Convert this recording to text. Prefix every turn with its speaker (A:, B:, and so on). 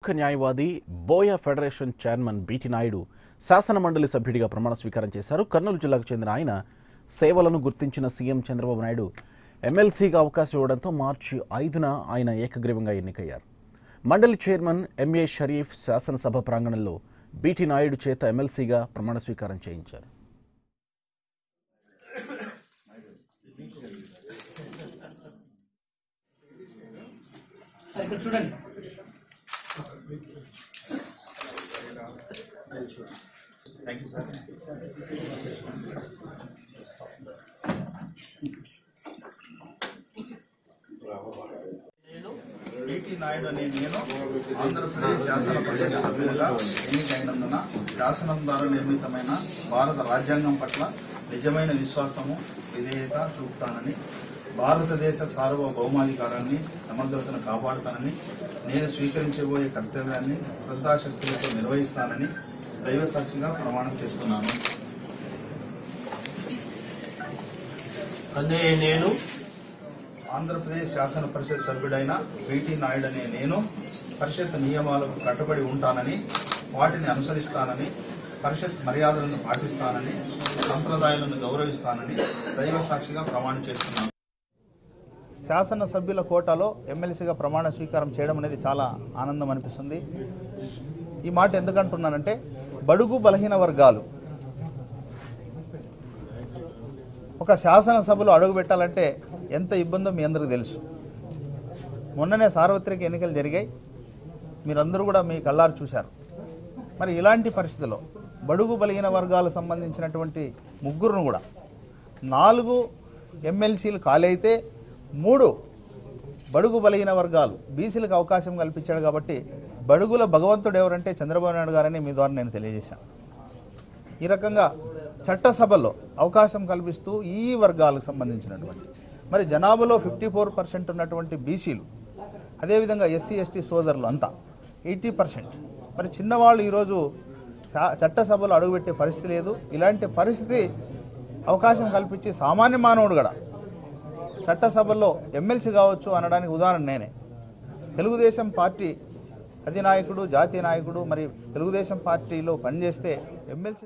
A: న్యాయవాది buoy federation chairman BT Naidu శాసన మండలి సభ్యుడిగా ప్రమాణ స్వీకారం చేశారు. కర్నూలు జిల్లాకు చెందిన ఆయన సేవలను గుర్తించిన సీఎం చంద్రబాబు నాయుడు ఎమ్మెల్సీగా అవకాశం ఇవ్వడంతో మార్చి 5న ఆయన ఏకగ్రీవంగా ఎన్నికయ్యారు. మండలి చైర్మన్ ఎంఏ షరీఫ్ శాసనసభ ప్రాంగణంలో బీటీ నాయుడు చేత ఎమ్మెల్సీగా ప్రమాణ స్వీకారం చేయించారు.
B: చూడండి
C: thank you sir. BT Naidu అనే నేను ఆంధ్రప్రదేశ్ శాసన పరిషత్ సభ్యులుగా ఎన్నికైనందున శాసనం ద్వారా నిర్మితమైన భారత రాజ్యాంగం పట్ల నిజమైన విశ్వాసము విధేయత చూపుతానని, భారతదేశ సార్వభౌమాధికారాన్ని సమగ్రతను కాపాడుతానని, నేను స్వీకరించబోయే కర్తవ్యాన్ని శ్రద్ధాశక్తులతో నిర్వహిస్తానని దైవ సాక్షిగా ప్రమాణం చేస్తున్నాను.
B: నేను
C: ఆంధ్రప్రదేశ్ శాసన పరిషత్ సభ్యుడైన బీటీ నాయుడు అనే నేను పరిషత్ నియమాలకు కట్టుబడి ఉంటానని, వాటిని అనుసరిస్తానని, పరిషత్ మర్యాదలను పాటిస్తానని, సంప్రదాయాలను గౌరవిస్తానని దైవ సాక్షిగా ప్రమాణం చేస్తున్నాను. శాసనసభ్యుల కోటాలో ఎమ్మెల్సీగా ప్రమాణ స్వీకారం చేయడం అనేది చాలా ఆనందం అనిపిస్తుంది. ఈ మాట ఎందుకంటున్నానంటే, బడుగు బలహీన వర్గాలు ఒక శాసనసభలో అడుగు పెట్టాలంటే ఎంత ఇబ్బందో మీ అందరికీ తెలుసు. మొన్ననే సార్వత్రిక ఎన్నికలు జరిగాయి, మీరందరూ కూడా మీ కళ్ళారు చూశారు. మరి ఇలాంటి పరిస్థితుల్లో బడుగు బలహీన వర్గాలకు సంబంధించినటువంటి ముగ్గురును కూడా 4 ఎమ్మెల్సీలు ఖాళీ అయితే 3 బడుగు బలహీన వర్గాలు బీసీలకు అవకాశం కల్పించాడు. కాబట్టి బడుగుల భగవంతుడు ఎవరంటే చంద్రబాబు నాయుడు గారని మీ ద్వారా నేను తెలియజేశాను. ఈ రకంగా చట్టసభలో అవకాశం కల్పిస్తూ ఈ వర్గాలకు సంబంధించినటువంటి మరి జనాభాలో 54% ఉన్నటువంటి బీసీలు, అదేవిధంగా ఎస్సీ ఎస్టీ సోదరులు అంతా 80%. మరి చిన్నవాళ్ళు ఈరోజు చట్టసభలో అడుగుపెట్టే పరిస్థితి లేదు. ఇలాంటి పరిస్థితి అవకాశం కల్పించి సామాన్య మానవుడు కూడా చట్టసభల్లో ఎమ్మెల్సీ కావచ్చు అనడానికి ఉదాహరణ నేనే. తెలుగుదేశం పార్టీ అధినాయకుడు, జాతీయ నాయకుడు, మరి తెలుగుదేశం పార్టీలో పనిచేస్తే ఎమ్మెల్సీ